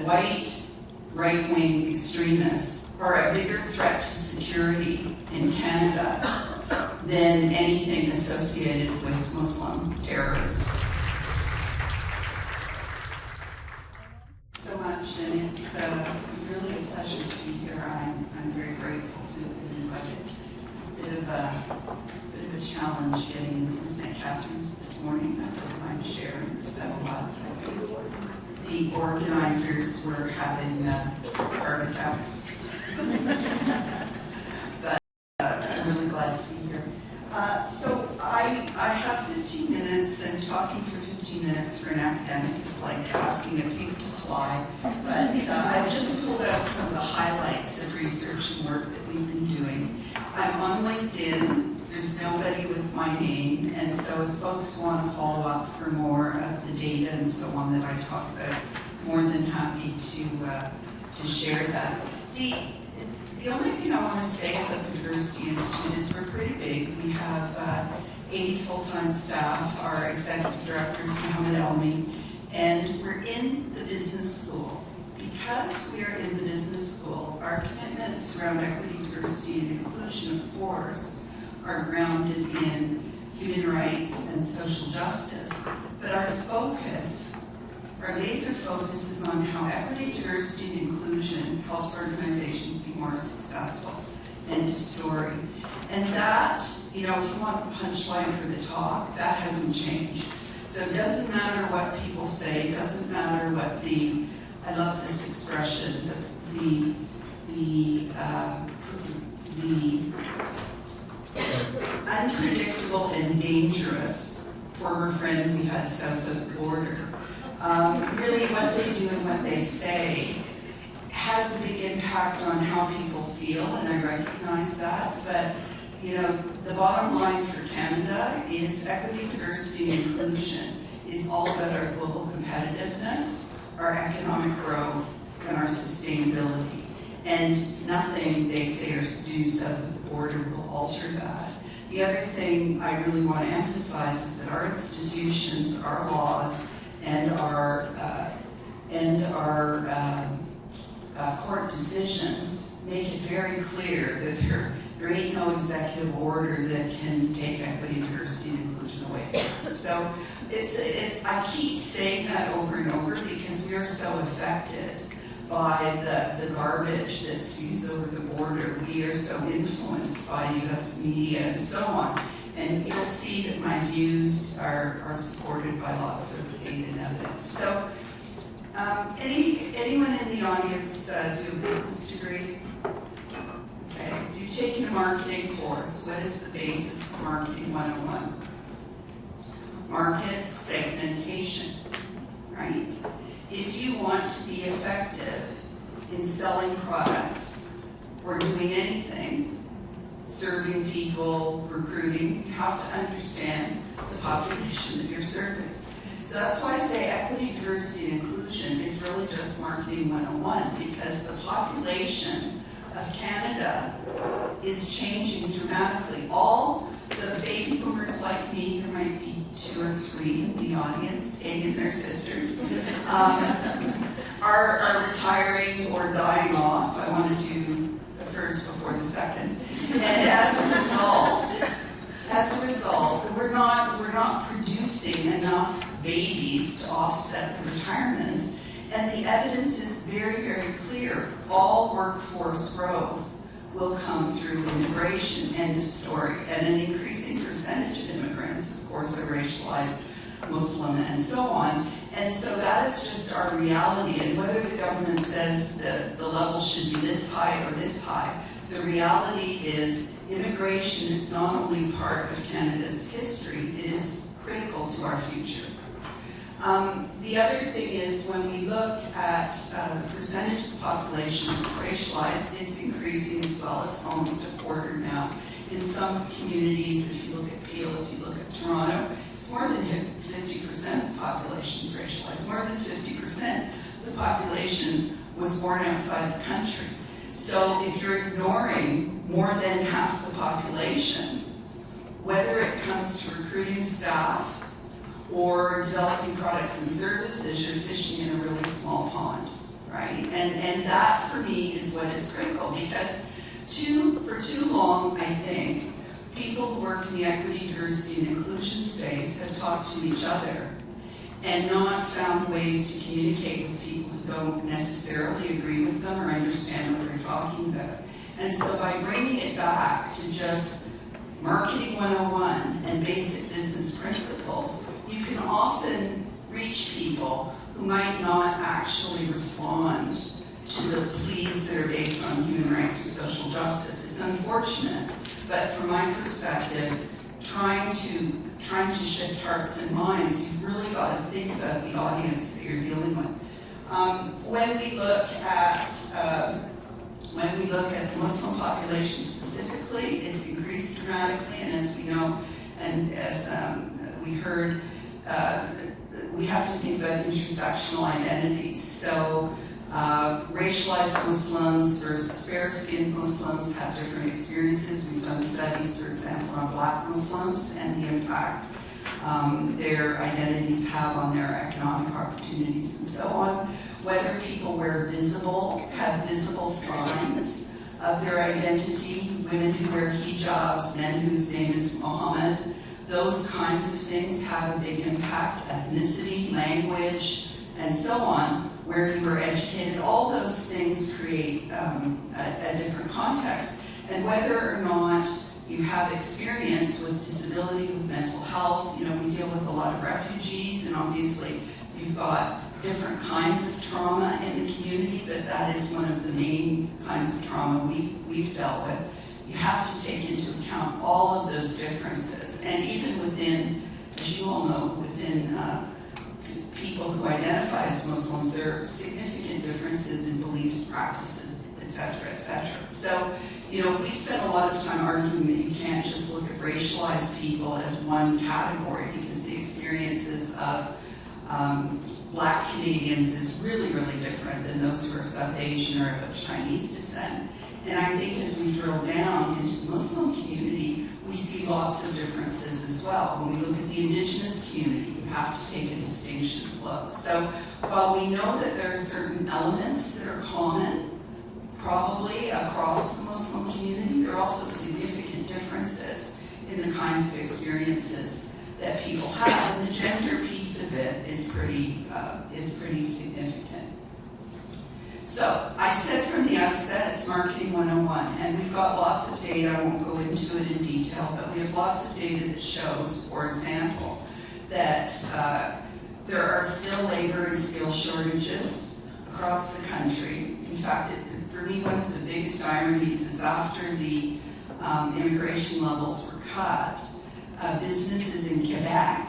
white right-wing extremists are a bigger threat to security in Canada than anything associated with Muslim terrorism. So much, and it's really a pleasure to be here. I'm very grateful to have been invited. It's a bit of a challenge getting in from St. Catharines this morning. I don't mind sharing. So the organizers were having heart attacks. But I'm really glad to be here. So I have 15 minutes, and talking for 15 minutes for an academic is like asking a pig to fly. But I've just pulled out some of the highlights of research and work that we've been doing. I'm on LinkedIn. There's nobody with my name, and so if folks want to follow up for more of the data and so on that I talk about, more than happy to share that. The only thing I want to say about the Diversity Institute is we're pretty big. We have 80 full-time staff. Our executive director is Mohammed Elmi, and we're in the business school. Because we are in the business school, our commitments around equity, diversity, and inclusion, of course, are grounded in human rights and social justice. But our focus, our laser focus, is on how equity, diversity, and inclusion helps organizations be more successful. End of story. And that, if you want the punchline for the talk, that hasn't changed. So it doesn't matter what people say, it doesn't matter what I love this expression, the unpredictable and dangerous former friend we had south of the border. Really what they do and what they say has a big impact on how people feel, and I recognize that, but the bottom line for Canada is equity, diversity, and inclusion is all about our global competitiveness, our economic growth, and our sustainability. And nothing they say or do south of the border will alter that. The other thing I really want to emphasize is that our institutions, our laws, and our court decisions make it very clear that there ain't no executive order that can take equity, diversity, and inclusion away from us. So I keep saying that over and over because we are so affected by the garbage that spews over the border. We are so influenced by U.S. media and so on. And you'll see that my views are supported by lots of data and evidence. So anyone in the audience do a business degree? Okay. If you've taken a marketing course, what is the basis of Marketing 101? Market segmentation, right? If you want to be effective in selling products or doing anything, serving people, recruiting, you have to understand the population that you're serving. So that's why I say equity, diversity, and inclusion is really just Marketing 101, because the population of Canada is changing dramatically. All the baby boomers like me, there might be 2 or 3 in the audience, and their sisters, are retiring or dying off. I want to do the first before the second. And as a result, we're not producing enough babies to offset the retirements. And the evidence is very, very clear. All workforce growth will come through immigration, end of story. And an increasing percentage of immigrants, of course, are racialized, Muslim, and so on. And so that is just our reality. And whether the government says that the level should be this high or this high, the reality is immigration is not only part of Canada's history, it is critical to our future. The other thing is, when we look at the percentage of the population that's racialized, it's increasing as well. It's almost a quarter now. In some communities, if you look at Peel, if you look at Toronto, it's more than 50% of the population is racialized. More than 50% of the population was born outside the country. So if you're ignoring more than half the population, whether it comes to recruiting staff or developing products and services, you're fishing in a really small pond, right? And that, for me, is what is critical, because for too long, I think, people who work in the equity, diversity, and inclusion space have talked to each other and not found ways to communicate with people who don't necessarily agree with them or understand what they're talking about. And so by bringing it back to just marketing 101 and basic business principles, you can often reach people who might not actually respond to the pleas that are based on human rights or social justice. It's unfortunate, but from my perspective, trying to shift hearts and minds, you've really got to think about the audience that you're dealing with. When we look at the Muslim population specifically, it's increased dramatically, and as we know, and as we heard, we have to think about intersectional identities. So racialized Muslims versus fair-skinned Muslims have different experiences. We've done studies, for example, on Black Muslims and the impact their identities have on their economic opportunities and so on. Whether people have visible signs of their identity, women who wear hijabs, men whose name is Muhammad, those kinds of things have a big impact. Ethnicity, language, and so on, where you are educated, all those things create a different context. And whether or not you have experience with disability, with mental health, we deal with a lot of refugees, and obviously you've got different kinds of trauma in the community, but that is one of the main kinds of trauma we've dealt with. You have to take into account all of those differences. And even within, as you all know, within people who identify as Muslims, there are significant differences in beliefs, practices, et cetera, So, we've spent a lot of time arguing that you can't just look at racialized people as one category, because the experiences of Black Canadians is really, really different than those who are South Asian or of Chinese descent. And I think as we drill down into the Muslim community, we see lots of differences as well. When we look at the Indigenous community, you have to take a distinctions look. So while we know that there are certain elements that are common, probably across the Muslim community, there are also significant differences in the kinds of experiences that people have, and the gender piece of it is pretty significant. So I said from the outset, it's marketing 101, and we've got lots of data. I won't go into it in detail, but we have lots of data that shows, for example, that there are still labor and skill shortages across the country. In fact, for me, one of the biggest ironies is after the immigration levels were cut, businesses in Quebec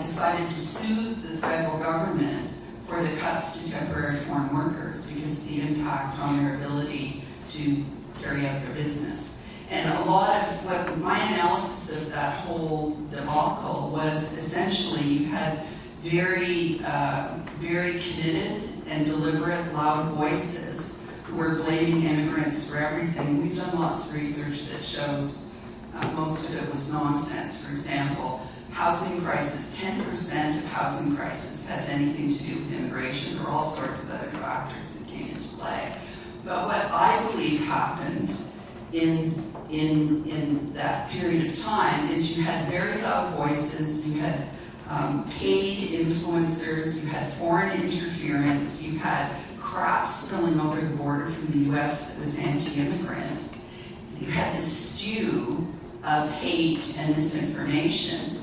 decided to sue the federal government for the cuts to temporary foreign workers because of the impact on their ability to carry out their business. And a lot of what my analysis of that whole debacle was essentially you had very committed and deliberate, loud voices who were blaming immigrants for everything. We've done lots of research that shows most of it was nonsense. For example, housing crisis, 10% of housing crisis has anything to do with immigration. There are all sorts of other factors that came into play. But what I believe happened in that period of time is you had very loud voices, you had paid influencers, you had foreign interference, you had crap spilling over the border from the US that was anti-immigrant. You had this stew of hate and misinformation.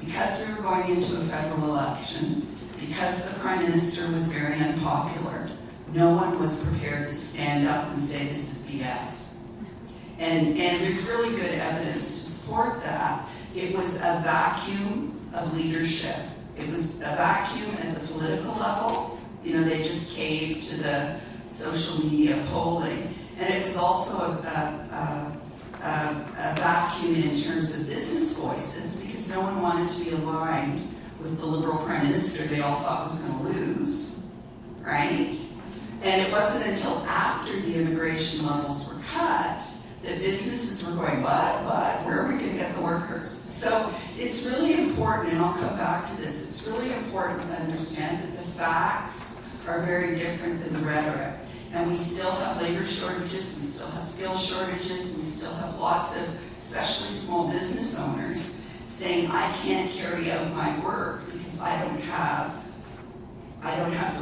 Because we were going into a federal election, because the Prime Minister was very unpopular, no one was prepared to stand up and say this is BS. And there's really good evidence to support that. It was a vacuum of leadership. It was a vacuum at the political level. They just caved to the social media polling. And it was also a vacuum in terms of business voices, because no one wanted to be aligned with the Liberal Prime Minister they all thought was going to lose, right? And it wasn't until after the immigration levels were cut that businesses were going, what? Where are we going to get the workers? So it's really important, and I'll come back to this, it's really important to understand that the facts are very different than the rhetoric. And we still have labor shortages, we still have skill shortages, we still have lots of, especially small business owners, saying, I can't carry out my work because I don't have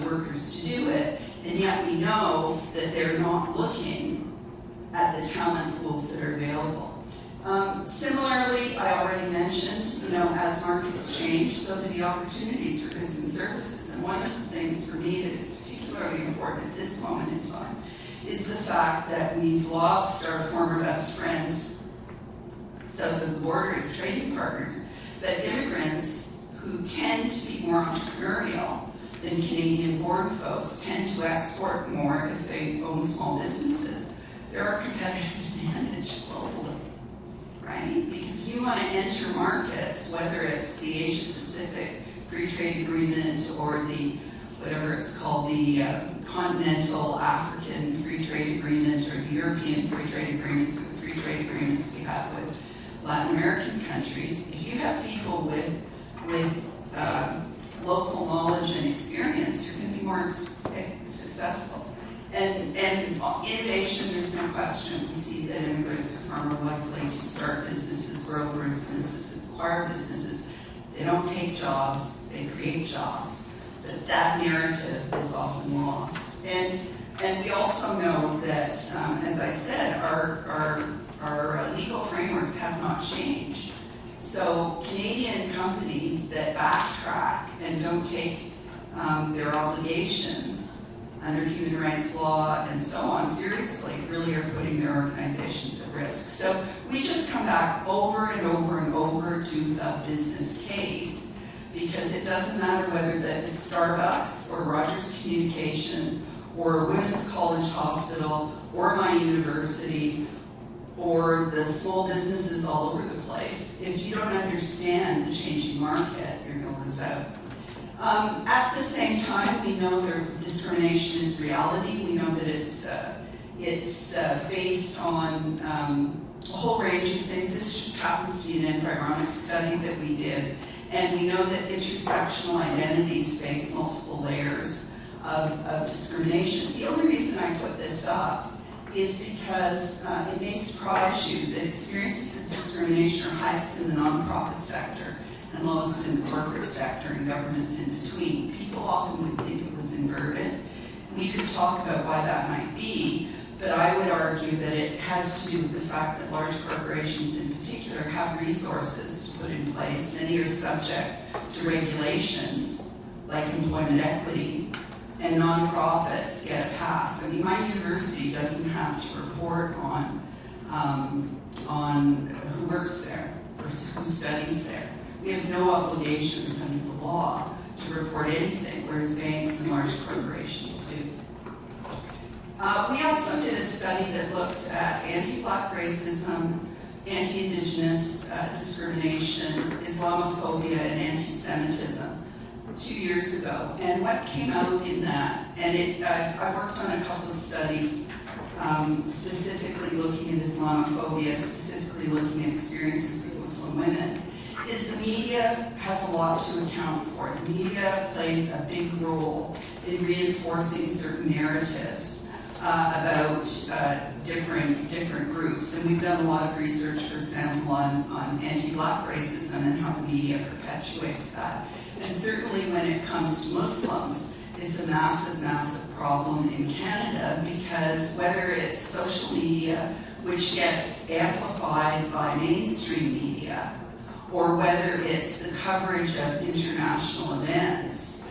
the workers to do it. And yet we know that they're not looking at the talent pools that are available. Similarly, I already mentioned, as markets change, so do the opportunities for goods and services. And one of the things for me that is particularly important at this moment in time is the fact that we've lost our former best friends south of the border as trading partners, but immigrants who tend to be more entrepreneurial than Canadian-born folks tend to export more if they own small businesses. They're our competitive advantage globally, right? Because if you want to enter markets, whether it's the Asia-Pacific Free Trade Agreement or the, whatever it's called, the Continental African Free Trade Agreement or the European Free Trade Agreements or the Free Trade Agreements we have with Latin American countries, if you have people with local knowledge and experience, you're going to be more successful. And innovation, there's no question. We see that immigrants are far more likely to start businesses, grow businesses, acquire businesses. They don't take jobs, they create jobs. But that narrative is often lost. And we also know that, as I said, our legal frameworks have not changed. So Canadian companies that backtrack and don't take their obligations under human rights law and so on seriously really are putting their organizations at risk. So we just come back over and over and over to the business case, because it doesn't matter whether it's Starbucks or Rogers Communications or Women's College Hospital or my university or the small businesses all over the place. If you don't understand the changing market, you're going to lose out. At the same time, we know that discrimination is reality. We know that it's based on a whole range of things. This just happens to be an embryonic study that we did. And we know that intersectional identities face multiple layers of discrimination. The only reason I put this up is because it may surprise you that experiences of discrimination are highest in the nonprofit sector and lowest in the corporate sector and governments in between. People often would think it was inverted. We could talk about why that might be, but I would argue that it has to do with the fact that large corporations in particular have resources to put in place. Many are subject to regulations like employment equity, and nonprofits get a pass. I mean, my university doesn't have to report on who works there or who studies there. We have no obligations under the law to report anything, whereas banks and large corporations do. We also did a study that looked at anti-Black racism, anti-Indigenous discrimination, Islamophobia, and anti-Semitism 2 years ago. And what came out in that, and I worked on a couple of studies specifically looking at Islamophobia, specifically looking at experiences of Muslim women, is the media has a lot to account for. The media plays a big role in reinforcing certain narratives about different groups. And we've done a lot of research, for example, on anti-Black racism and how the media perpetuates that. And certainly when it comes to Muslims, it's a massive, massive problem in Canada, because whether it's social media, which gets amplified by mainstream media, or whether it's the coverage of international events,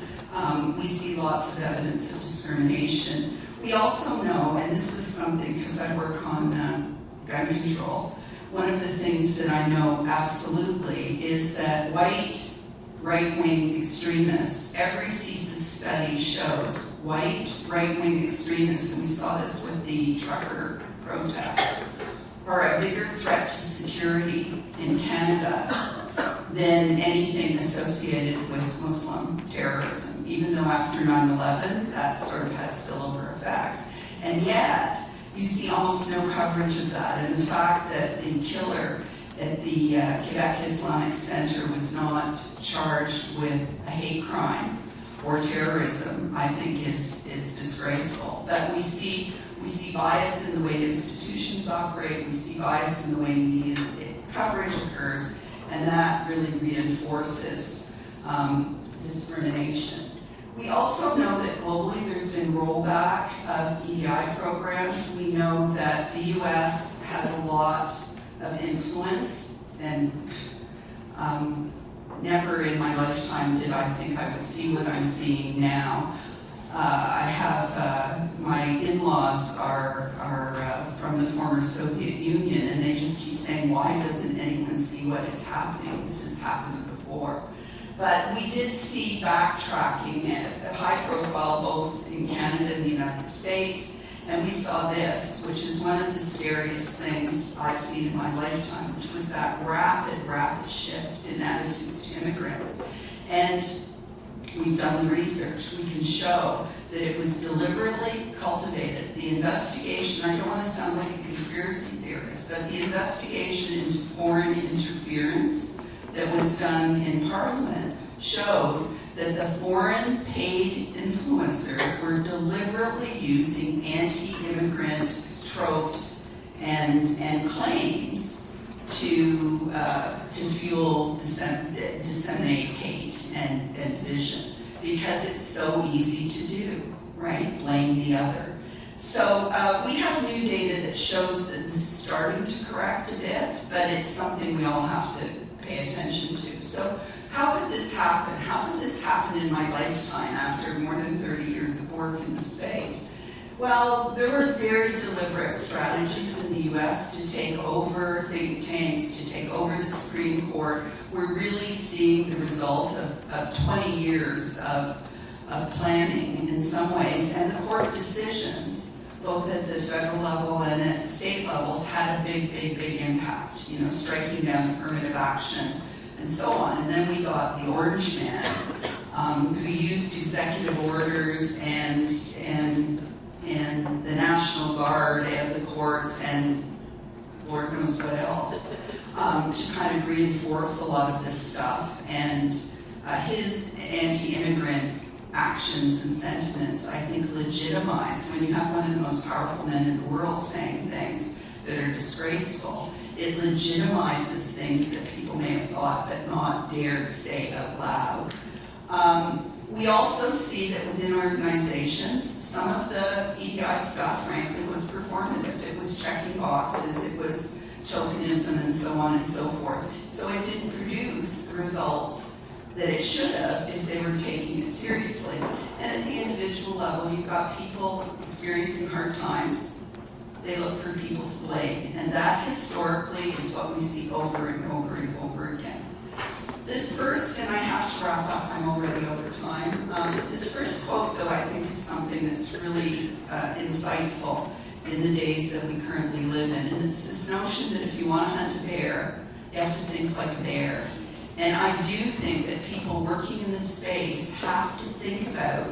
we see lots of evidence of discrimination. We also know, and this was something, because I work on gun control, one of the things that I know absolutely is that white right-wing extremists, every CSIS study shows white right-wing extremists, and we saw this with the trucker protests, are a bigger threat to security in Canada than anything associated with Muslim terrorism, even though after 9/11 that sort of had spillover effects. And yet, you see almost no coverage of that. And the fact that the killer at the Quebec Islamic Center was not charged with a hate crime or terrorism, I think is disgraceful. But we see bias in the way institutions operate, we see bias in the way media coverage occurs, and that really reinforces discrimination. We also know that globally there's been rollback of EDI programs. We know that the US has a lot of influence, and never in my lifetime did I think I would see what I'm seeing now. I have, my in-laws are from the former Soviet Union, and they just keep saying, why doesn't anyone see what is happening? This has happened before. But we did see backtracking at high profile both in Canada and the United States, and we saw this, which is one of the scariest things I've seen in my lifetime, which was that rapid shift in attitudes to immigrants. And we've done the research. We can show that it was deliberately cultivated. The investigation, I don't want to sound like a conspiracy theorist, but the investigation into foreign interference that was done in Parliament showed that the foreign paid influencers were deliberately using anti-immigrant tropes and claims to fuel, disseminate hate and division, because it's so easy to do, right? Blame the other. So we have new data that shows that this is starting to correct a bit, but it's something we all have to pay attention to. So how could this happen? How could this happen in my lifetime after more than 30 years of work in the space? Well, there were very deliberate strategies in the US to take over think tanks, to take over the Supreme Court. We're really seeing the result of 20 years of planning in some ways, and the court decisions, both at the federal level and at state levels, had a big impact, you know, striking down affirmative action and so on. And then we got the Orange Man, who used executive orders and the National Guard and the courts and Lord knows what else to kind of reinforce a lot of this stuff. And his anti-immigrant actions and sentiments, I think, legitimized, when you have one of the most powerful men in the world saying things that are disgraceful, it legitimizes things that people may have thought but not dared say out loud. We also see that within organizations, some of the EDI stuff, frankly, was performative. It was checking boxes, it was tokenism, and so on and so forth. So it didn't produce the results that it should have if they were taking it seriously. And at the individual level, you've got people experiencing hard times. They look for people to blame. And that historically is what we see over and over and over again. This first, and I have to wrap up, I'm already over time. This first quote, though, I think is something that's really insightful in the days that we currently live in. And it's this notion that if you want to hunt a bear, you have to think like a bear. And I do think that people working in this space have to think about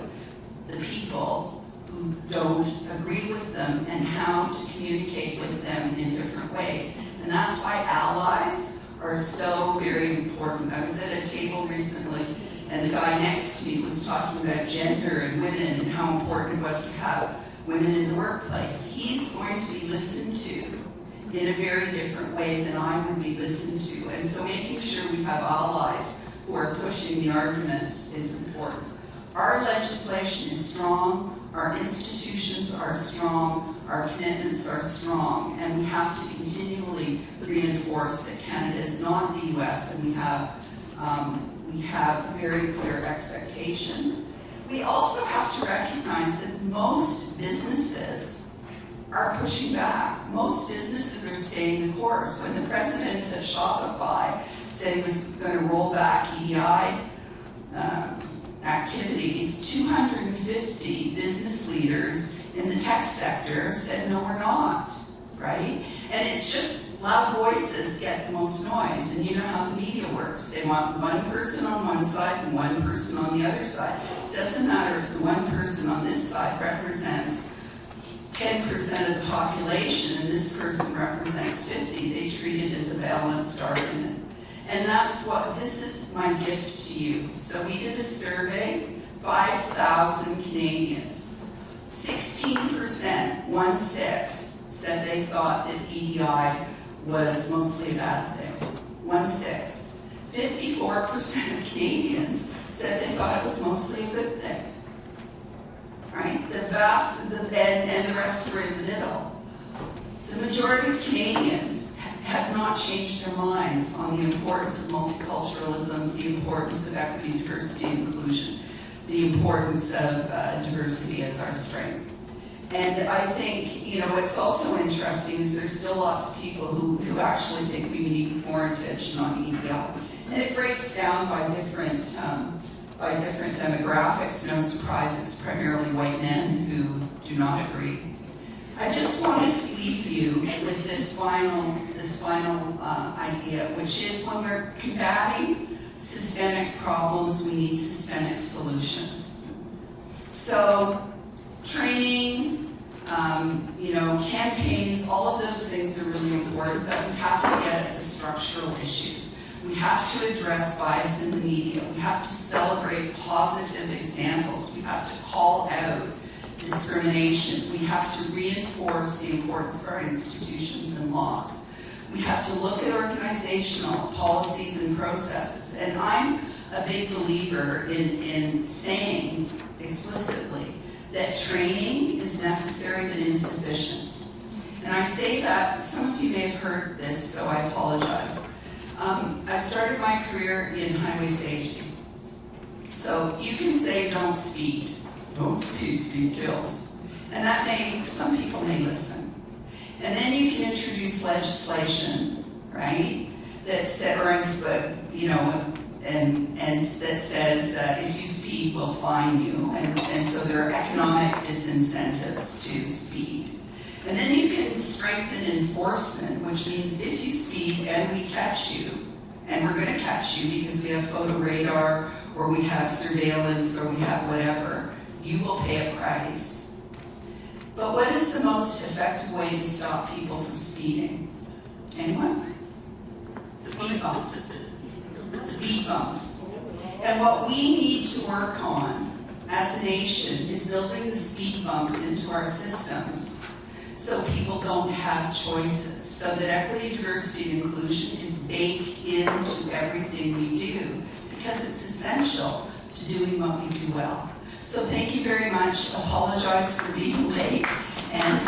the people who don't agree with them and how to communicate with them in different ways. And that's why allies are so very important. I was at a table recently, and the guy next to me was talking about gender and women and how important it was to have women in the workplace. He's going to be listened to in a very different way than I would be listened to. And so making sure we have allies who are pushing the arguments is important. Our legislation is strong, our institutions are strong, our commitments are strong, and we have to continually reinforce that Canada is not the US, and we have very clear expectations. We also have to recognize that most businesses are pushing back. Most businesses are staying the course. When the president of Shopify said he was going to roll back EDI activities, 250 business leaders in the tech sector said, no, we're not, right? And it's just loud voices get the most noise, and you know how the media works. They want one person on one side and one person on the other side. It doesn't matter if the one person on this side represents 10% of the population and this person represents 50, they treat it as a balanced argument. And that's what, this is my gift to you. So we did a survey 5,000 Canadians. 16%, 1/6, said they thought that EDI was mostly a bad thing. 1/6. 54% of Canadians said they thought it was mostly a good thing. Right? And the rest were in the middle. The majority of Canadians have not changed their minds on the importance of multiculturalism, the importance of equity, diversity, and inclusion, the importance of diversity as our strength. And I think, what's also interesting is there's still lots of people who actually think we need orientation on EDI. And it breaks down by different demographics. No surprise, it's primarily white men who do not agree. I just wanted to leave you with this final idea, which is when we're combating systemic problems, we need systemic solutions. So training, campaigns, all of those things are really important, but we have to get at the structural issues. We have to address bias in the media. We have to celebrate positive examples. We have to call out discrimination. We have to reinforce the importance of our institutions and laws. We have to look at organizational policies and processes. And I'm a big believer in saying explicitly that training is necessary but insufficient. And I say that, some of you may have heard this, so I apologize. I started my career in highway safety. So you can say don't speed. Don't speed, speed kills. And some people may listen. And then you can introduce legislation, right? That says if you speed, we'll fine you. And so there are economic disincentives to speed. And then you can strengthen enforcement, which means if you speed and we catch you, and we're going to catch you because we have photo radar, or we have surveillance, or we have whatever, you will pay a price. But what is the most effective way to stop people from speeding? Anyone? Speed bumps. Speed bumps. And what we need to work on as a nation is building the speed bumps into our systems so people don't have choices, so that equity, diversity, and inclusion is baked into everything we do, because it's essential to doing what we do well. So thank you very much. Apologize for being late, and